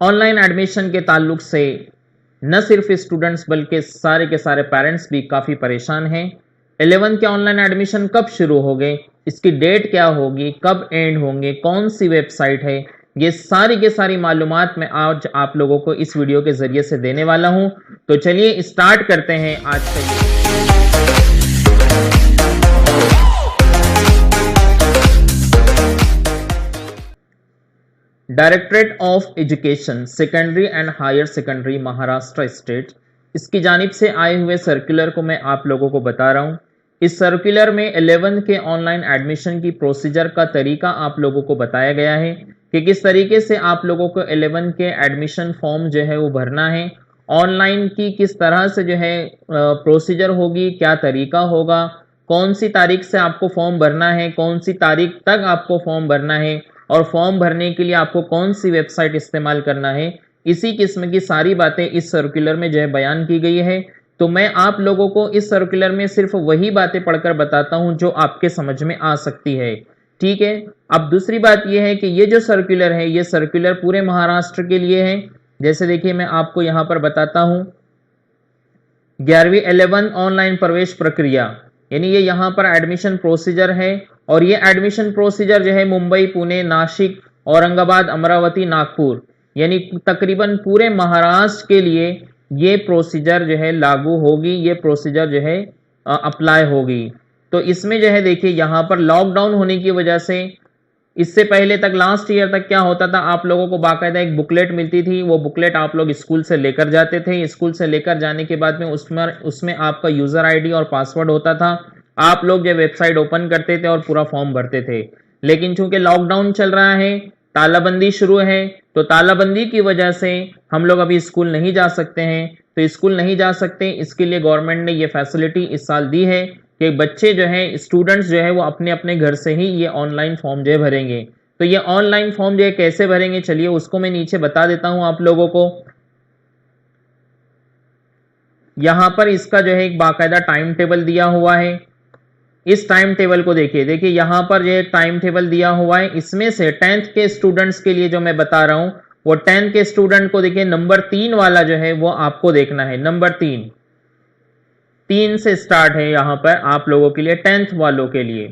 Online admission के ताल्लुक से न सिर्फ स्टूडेंट्स बल्कि सारे के सारे पेरेंट्स भी काफ़ी परेशान हैं। 11th के ऑनलाइन एडमिशन कब शुरू होंगे, इसकी डेट क्या होगी, कब एंड होंगे, कौन सी वेबसाइट है, ये सारी के सारी मालूमात मैं आज आप लोगों को इस वीडियो के ज़रिए से देने वाला हूं। तो चलिए स्टार्ट करते हैं आज का ये। Directorate of education secondary and higher secondary Maharashtra state, इसकी जानिब से आए हुए सर्कुलर को मैं आप लोगों को बता रहा हूं। इस सर्कुलर में 11th के ऑनलाइन एडमिशन की प्रोसीजर का तरीका आप लोगों को बताया गया है कि किस तरीके से आप लोगों को 11th के एडमिशन फॉर्म जो है वो भरना है, ऑनलाइन की किस तरह से जो है प्रोसीजर होगी, क्या तरीका होगा, कौन सी तारीख से आपको फॉर्म भरना है, कौन सी तारीख तक आपको फॉर्म भरना है और फॉर्म भरने के लिए आपको कौन सी वेबसाइट इस्तेमाल करना है। इसी किस्म की सारी बातें इस सर्कुलर में जो है बयान की गई है। तो मैं आप लोगों को इस सर्कुलर में सिर्फ वही बातें पढ़कर बताता हूं जो आपके समझ में आ सकती है, ठीक है। अब दूसरी बात यह है कि ये जो सर्कुलर है, ये सर्कुलर पूरे महाराष्ट्र के लिए है। जैसे देखिए मैं आपको यहां पर बताता हूं, 11वीं 11 ऑनलाइन प्रवेश प्रक्रिया, यानी ये यहाँ पर एडमिशन प्रोसीजर है। और ये एडमिशन प्रोसीजर जो है मुंबई, पुणे, नासिक, औरंगाबाद, अमरावती, नागपुर, यानी तकरीबन पूरे महाराष्ट्र के लिए ये प्रोसीजर जो है लागू होगी, ये प्रोसीजर जो है अप्लाई होगी। तो इसमें जो है देखिए यहाँ पर लॉकडाउन होने की वजह से, इससे पहले तक लास्ट ईयर तक क्या होता था, आप लोगों को बाकायदा एक बुकलेट मिलती थी। वो बुकलेट आप लोग स्कूल से लेकर जाते थे। स्कूल से लेकर जाने के बाद में उसमें आपका यूजर आईडी और पासवर्ड होता था। आप लोग जो वेबसाइट ओपन करते थे और पूरा फॉर्म भरते थे। लेकिन चूंकि लॉकडाउन चल रहा है, तालाबंदी शुरू है, तो तालाबंदी की वजह से हम लोग अभी स्कूल नहीं जा सकते हैं। तो स्कूल नहीं जा सकते, इसके लिए गवर्नमेंट ने ये फैसिलिटी इस साल दी है कि बच्चे जो है, स्टूडेंट्स जो है वो अपने अपने घर से ही ये ऑनलाइन फॉर्म जो है भरेंगे। तो ये ऑनलाइन फॉर्म जो है कैसे भरेंगे, चलिए उसको मैं नीचे बता देता हूं आप लोगों को। यहां पर इसका जो है एक बाकायदा टाइम टेबल दिया हुआ है। इस टाइम टेबल को देखिए यहां पर जो एक टाइम टेबल दिया हुआ है। इसमें से 10th के स्टूडेंट्स के लिए जो मैं बता रहा हूं, वो 10th के स्टूडेंट को देखिए नंबर 3 वाला जो है वो आपको देखना है। नंबर 3 से स्टार्ट है यहां पर आप लोगों के लिए, 10th वालों के लिए।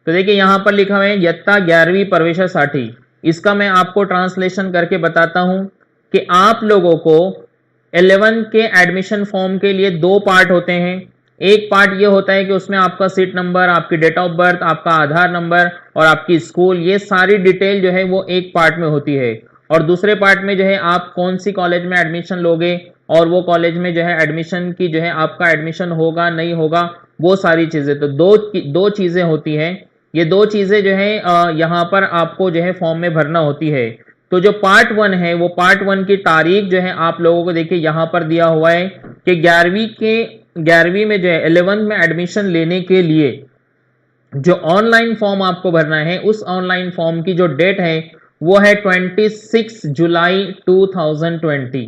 तो देखिए यहां पर लिखा हुआ है यत्ता 11वीं प्रवेशासाठी। इसका मैं आपको ट्रांसलेशन करके बताता हूं कि आप लोगों को 11 के एडमिशन फॉर्म के लिए 2 पार्ट होते हैं। एक पार्ट ये होता है कि उसमें आपका सीट नंबर, आपकी डेट ऑफ बर्थ, आपका आधार नंबर और आपकी स्कूल, ये सारी डिटेल जो है वो एक पार्ट में होती है। और दूसरे पार्ट में जो है आप कौन सी कॉलेज में एडमिशन लोगे और वो कॉलेज में जो है एडमिशन की जो है आपका एडमिशन होगा नहीं होगा, वो सारी चीजें। तो दो चीजें होती हैं। ये 2 चीजें जो है यहाँ पर आपको जो है फॉर्म में भरना होती है। तो जो पार्ट 1 है, वो पार्ट 1 की तारीख जो है आप लोगों को देखिए यहाँ पर दिया हुआ है कि 11वीं में जो है 11th में एडमिशन लेने के लिए जो ऑनलाइन फॉर्म आपको भरना है, उस ऑनलाइन फॉर्म की जो डेट है वो है 26 जुलाई 2020।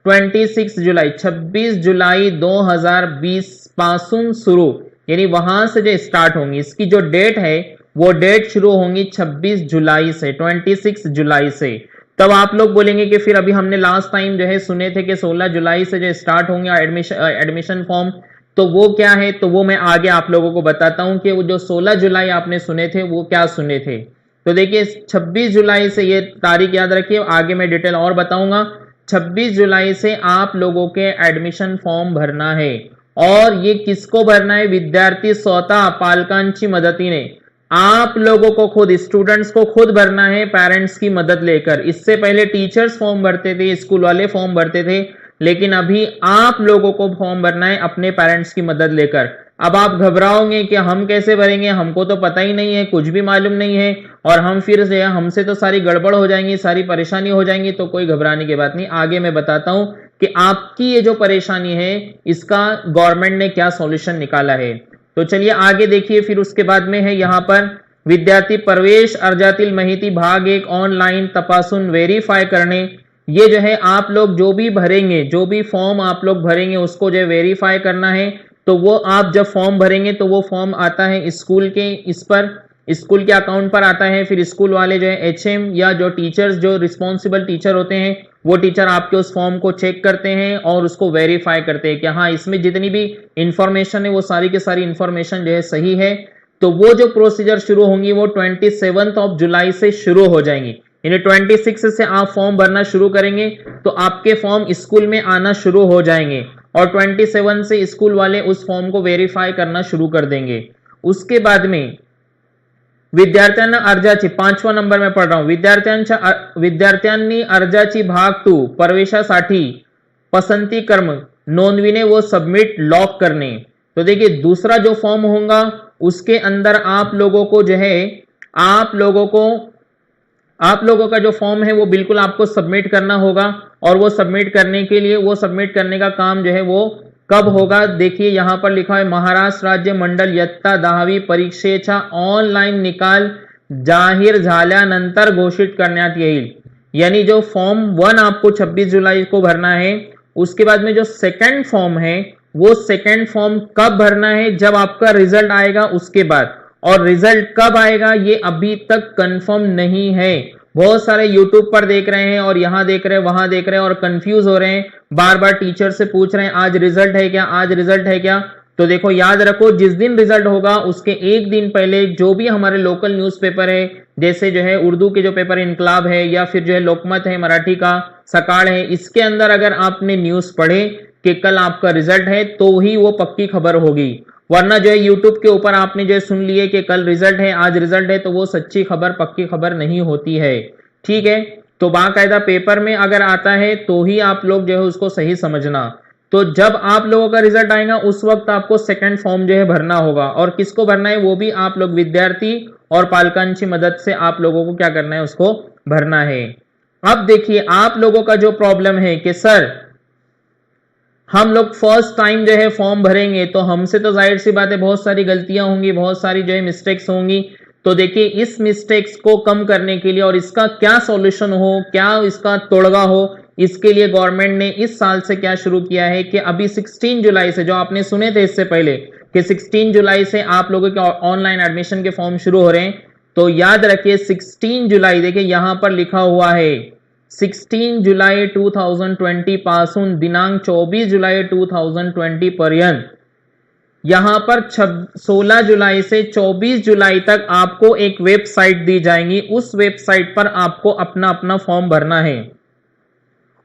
26 जुलाई, 26 जुलाई 2020 पासून शुरू, यानी वहां से जो स्टार्ट होंगी, इसकी जो डेट है वो डेट शुरू होंगी 26 जुलाई से, 26 जुलाई से। तब आप लोग बोलेंगे कि फिर अभी हमने लास्ट टाइम जो है सुने थे कि 16 जुलाई से जो स्टार्ट होंगे एडमिशन फॉर्म, तो वो क्या है, तो वो मैं आगे आप लोगों को बताता हूं कि वो जो 16 जुलाई आपने सुने थे वो क्या सुने थे। तो देखिए 26 जुलाई से, ये तारीख याद रखिए, आगे मैं डिटेल और बताऊंगा। 26 जुलाई से आप लोगों के एडमिशन फॉर्म भरना है। और ये किसको भरना है, विद्यार्थी स्वतः पालकांची मदतीने, आप लोगों को खुद, स्टूडेंट्स को खुद भरना है पेरेंट्स की मदद लेकर। इससे पहले टीचर्स फॉर्म भरते थे, स्कूल वाले फॉर्म भरते थे, लेकिन अभी आप लोगों को फॉर्म भरना है अपने पेरेंट्स की मदद लेकर। अब आप घबराओगे कि हम कैसे भरेंगे, हमको तो पता ही नहीं है, कुछ भी मालूम नहीं है, और हम फिर से हमसे तो सारी गड़बड़ हो जाएंगी, सारी परेशानी हो जाएंगी। तो कोई घबराने की बात नहीं, आगे मैं बताता हूं कि आपकी ये जो परेशानी है इसका गवर्नमेंट ने क्या सॉल्यूशन निकाला है। तो चलिए आगे देखिए। फिर उसके बाद में है यहाँ पर विद्यार्थी प्रवेश अर्जातील माहिती भाग 1 ऑनलाइन तपासून वेरीफाई करने। ये जो है आप लोग जो भी भरेंगे, जो भी फॉर्म आप लोग भरेंगे उसको जो वेरीफाई करना है। तो वो आप जब फॉर्म भरेंगे तो वो फॉर्म आता है स्कूल के स्कूल के अकाउंट पर आता है। फिर स्कूल वाले जो है HM या जो टीचर्स, जो रिस्पॉन्सिबल टीचर होते हैं, वो टीचर आपके उस फॉर्म को चेक करते हैं और उसको वेरीफाई करते हैं कि हाँ इसमें जितनी भी इंफॉर्मेशन है वो सारी की सारी इंफॉर्मेशन जो है सही है। तो वो जो प्रोसीजर शुरू होंगी वो 27 जुलाई से शुरू हो जाएंगी। यानी 26 से आप फॉर्म भरना शुरू करेंगे तो आपके फॉर्म स्कूल में आना शुरू हो जाएंगे और 27 से स्कूल वाले उस फॉर्म को वेरीफाई करना शुरू कर देंगे। उसके बाद में विद्यार्थ्यांना अर्जाची 5वा नंबर में पढ़ रहा हूं, विद्यार्थ्यांनी अर्जाची भाग 2 प्रवेशासाठी पसंती क्रम नोंदविणे व सबमिट लॉक करने। तो देखिए दूसरा जो फॉर्म होगा उसके अंदर आप लोगों को जो है आप लोगों का जो फॉर्म है वो बिल्कुल आपको सबमिट करना होगा और वो सबमिट करने का काम जो है वो कब होगा। देखिए यहां पर लिखा है महाराष्ट्र राज्य मंडल इयत्ता 10वी परीक्षेचा ऑनलाइन निकाल जाहीर झाल्यानंतर घोषित करण्यात येईल। यानी जो फॉर्म 1 आपको 26 जुलाई को भरना है, उसके बाद में जो सेकंड फॉर्म है वो सेकंड फॉर्म कब भरना है, जब आपका रिजल्ट आएगा उसके बाद। और रिजल्ट कब आएगा ये अभी तक कंफर्म नहीं है। बहुत सारे यूट्यूब पर देख रहे हैं और यहां देख रहे हैं वहां देख रहे हैं और कंफ्यूज हो रहे हैं, बार बार टीचर से पूछ रहे हैं आज रिजल्ट है क्या, आज रिजल्ट है क्या। तो देखो याद रखो जिस दिन रिजल्ट होगा उसके एक दिन पहले जो भी हमारे लोकल न्यूज़पेपर है, जैसे जो है उर्दू के जो पेपर इनकलाब है या फिर जो है लोकमत है मराठी का, सकाळ है, इसके अंदर अगर आपने न्यूज पढ़े कि कल आपका रिजल्ट है तो ही वो पक्की खबर होगी। वरना जो है यूट्यूब के ऊपर आपने जो सुन लिए कि कल रिजल्ट है आज रिजल्ट है, तो वो सच्ची खबर पक्की खबर नहीं होती है। ठीक है, तो बाकायदा पेपर में अगर आता है तो ही आप लोग जो है उसको सही समझना। तो जब आप लोगों का रिजल्ट आएगा उस वक्त आपको सेकंड फॉर्म जो है भरना होगा और किसको भरना है वो भी आप लोग विद्यार्थी और पालकांची मदद से आप लोगों को क्या करना है उसको भरना है। अब देखिए आप लोगों का जो प्रॉब्लम है कि सर हम लोग फर्स्ट टाइम जो है फॉर्म भरेंगे तो हमसे तो जाहिर सी बात है बहुत सारी गलतियां होंगी, बहुत सारी जो है मिस्टेक्स होंगी। तो देखिए इस मिस्टेक्स को कम करने के लिए और इसका क्या सॉल्यूशन हो, क्या इसका तोड़गा हो, इसके लिए गवर्नमेंट ने इस साल से क्या शुरू किया है कि अभी 16 जुलाई से, जो आपने सुने थे इससे पहले कि 16 जुलाई से आप लोगों के ऑनलाइन एडमिशन के फॉर्म शुरू हो रहे हैं, तो याद रखिए 16 जुलाई, देखिए यहां पर लिखा हुआ है 16 जुलाई 2020 पासून दिनांक 24 जुलाई 2020 पर्यंत, यहां पर 16 जुलाई से 24 जुलाई तक आपको एक वेबसाइट दी जाएगी। उस वेबसाइट पर आपको अपना अपना फॉर्म भरना है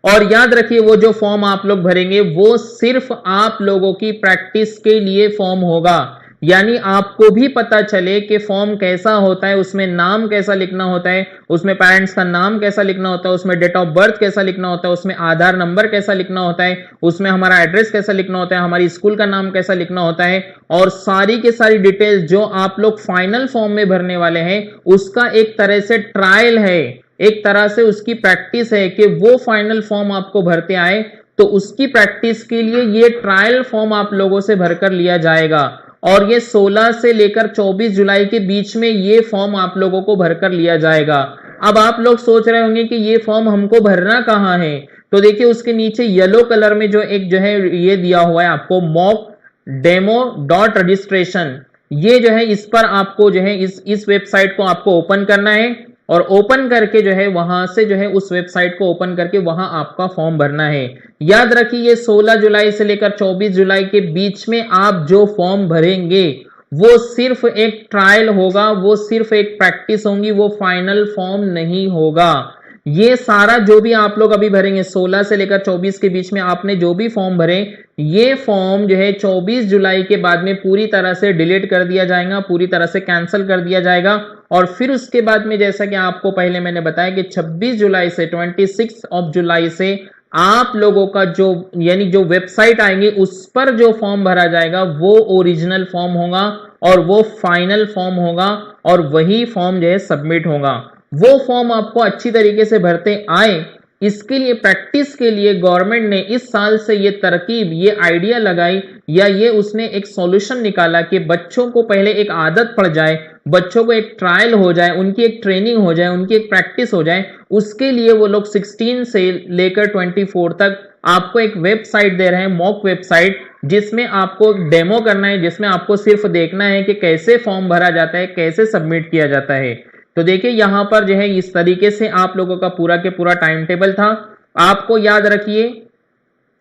और याद रखिए वो जो फॉर्म आप लोग भरेंगे वो सिर्फ आप लोगों की प्रैक्टिस के लिए फॉर्म होगा। यानी आपको भी पता चले कि फॉर्म कैसा होता है, उसमें नाम कैसा लिखना होता है, उसमें पेरेंट्स का नाम कैसा लिखना होता है, उसमें डेट ऑफ बर्थ कैसा लिखना होता है, उसमें आधार नंबर कैसा लिखना होता है, उसमें हमारा एड्रेस कैसा लिखना होता है, हमारी स्कूल का नाम कैसा लिखना होता है, और सारी की सारी डिटेल्स जो आप लोग फाइनल फॉर्म में भरने वाले हैं उसका एक तरह से ट्रायल है, एक तरह से उसकी प्रैक्टिस है कि वो फाइनल फॉर्म आपको भरते आए। तो उसकी प्रैक्टिस के लिए ये ट्रायल फॉर्म आप लोगों से भरकर लिया जाएगा और ये 16 से लेकर 24 जुलाई के बीच में ये फॉर्म आप लोगों को भरकर लिया जाएगा। अब आप लोग सोच रहे होंगे कि ये फॉर्म हमको भरना कहाँ है, तो देखिए उसके नीचे येलो कलर में जो एक जो है ये दिया हुआ है आपको मॉक डेमो डॉट रजिस्ट्रेशन, ये जो है इस पर आपको जो है इस वेबसाइट को आपको ओपन करना है और ओपन करके जो है वहां से जो है उस वेबसाइट को ओपन करके वहां आपका फॉर्म भरना है। याद रखिए ये 16 जुलाई से लेकर 24 जुलाई के बीच में आप जो फॉर्म भरेंगे वो सिर्फ एक ट्रायल होगा, वो सिर्फ एक प्रैक्टिस होगी, वो फाइनल फॉर्म नहीं होगा। ये सारा जो भी आप लोग अभी भरेंगे 16 से लेकर 24 के बीच में आपने जो भी फॉर्म भरे, ये फॉर्म जो है 24 जुलाई के बाद में पूरी तरह से डिलीट कर दिया जाएगा, पूरी तरह से कैंसिल कर दिया जाएगा और फिर उसके बाद में जैसा कि आपको पहले मैंने बताया कि 26 जुलाई से 26 जुलाई से आप लोगों का जो यानी जो वेबसाइट आएंगी उस पर जो फॉर्म भरा जाएगा वो ओरिजिनल फॉर्म होगा और वो फाइनल फॉर्म होगा और वही फॉर्म जो है सबमिट होगा। वो फॉर्म आपको अच्छी तरीके से भरते आए, इसके लिए प्रैक्टिस के लिए गवर्नमेंट ने इस साल से ये तरकीब, ये आइडिया लगाई या ये उसने एक सॉल्यूशन निकाला कि बच्चों को पहले एक आदत पड़ जाए, बच्चों को एक ट्रायल हो जाए, उनकी एक ट्रेनिंग हो जाए, उनकी एक प्रैक्टिस हो जाए। उसके लिए वो लोग 16 से लेकर 24 तक आपको एक वेबसाइट दे रहे हैं, मॉक वेबसाइट, जिसमें आपको डेमो करना है, जिसमें आपको सिर्फ देखना है कि कैसे फॉर्म भरा जाता है, कैसे सबमिट किया जाता है। तो देखिए यहां पर जो है इस तरीके से आप लोगों का पूरा के पूरा टाइम टेबल था। आपको याद रखिए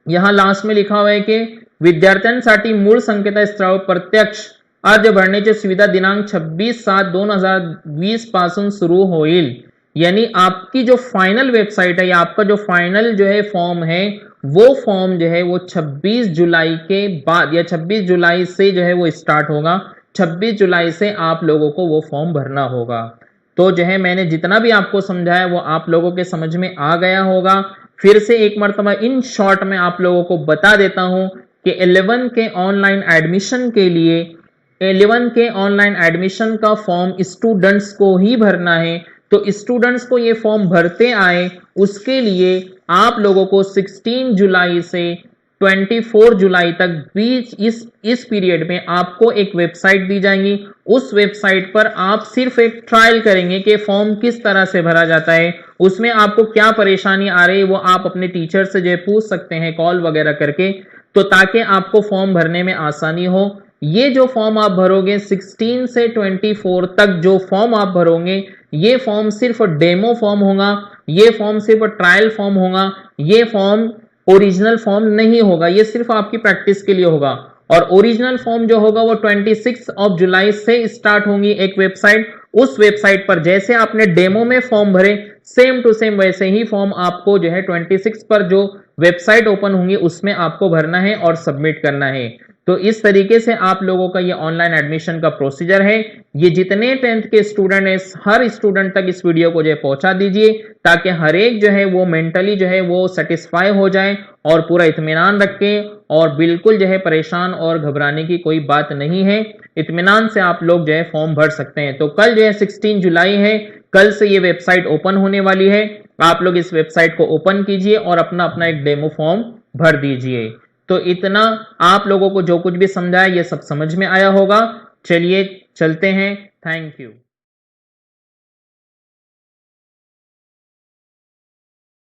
यहां लास्ट में लिखा हुआ है कि विद्यार्थ्यांसाठी मूळ संकेतस्थळावर प्रत्यक्ष अर्ज भरण्याची सुविधा दिनांक 26/7/2020 पासून शुरू होईल। यानी आपकी जो फाइनल वेबसाइट है या आपका जो फाइनल जो है फॉर्म है वो फॉर्म जो है वो 26 जुलाई के बाद या 26 जुलाई से जो है वो स्टार्ट होगा। 26 जुलाई से आप लोगों को वो फॉर्म भरना होगा। तो जो है मैंने जितना भी आपको समझाया वो आप लोगों के समझ में आ गया होगा। फिर से एक मर्तबा इन शॉर्ट में आप लोगों को बता देता हूं कि 11 के ऑनलाइन एडमिशन के लिए 11 के ऑनलाइन एडमिशन का फॉर्म स्टूडेंट्स को ही भरना है। तो स्टूडेंट्स को ये फॉर्म भरते आए उसके लिए आप लोगों को 16 जुलाई से 24 जुलाई तक बीच इस पीरियड में आपको एक वेबसाइट दी जाएंगी। उस वेबसाइट पर आप सिर्फ एक ट्रायल करेंगे कि फॉर्म किस तरह से भरा जाता है, उसमें आपको क्या परेशानी आ रही है वो आप अपने टीचर से जो पूछ सकते हैं कॉल वगैरह करके, तो ताकि आपको फॉर्म भरने में आसानी हो। ये जो फॉर्म आप भरोगे 16 से 24 तक जो फॉर्म आप भरोगे ये फॉर्म सिर्फ डेमो फॉर्म होगा, ये फॉर्म सिर्फ ट्रायल फॉर्म होगा, ये फॉर्म ओरिजिनल फॉर्म नहीं होगा, ये सिर्फ आपकी प्रैक्टिस के लिए होगा। और ओरिजिनल फॉर्म जो होगा वो 26 जुलाई से स्टार्ट होंगी एक वेबसाइट। उस वेबसाइट पर जैसे आपने डेमो में फॉर्म भरे सेम टू सेम वैसे ही फॉर्म आपको जो है 26 पर जो वेबसाइट ओपन होंगी उसमें आपको भरना है और सबमिट करना है। तो इस तरीके से आप लोगों का ये ऑनलाइन एडमिशन का प्रोसीजर है। ये जितने 10th के स्टूडेंट हैं हर स्टूडेंट तक इस वीडियो को जो है पहुंचा दीजिए ताकि हर एक जो है वो मेंटली जो है वो सेटिस्फाई हो जाए और पूरा इत्मीनान रखे और बिल्कुल जो है परेशान और घबराने की कोई बात नहीं है। इत्मीनान से आप लोग जो है फॉर्म भर सकते हैं। तो कल जो है 16 जुलाई है, कल से ये वेबसाइट ओपन होने वाली है। आप लोग इस वेबसाइट को ओपन कीजिए और अपना अपना एक डेमो फॉर्म भर दीजिए। तो इतना आप लोगों को जो कुछ भी समझाया ये सब समझ में आया होगा। चलिए चलते हैं। Thank you.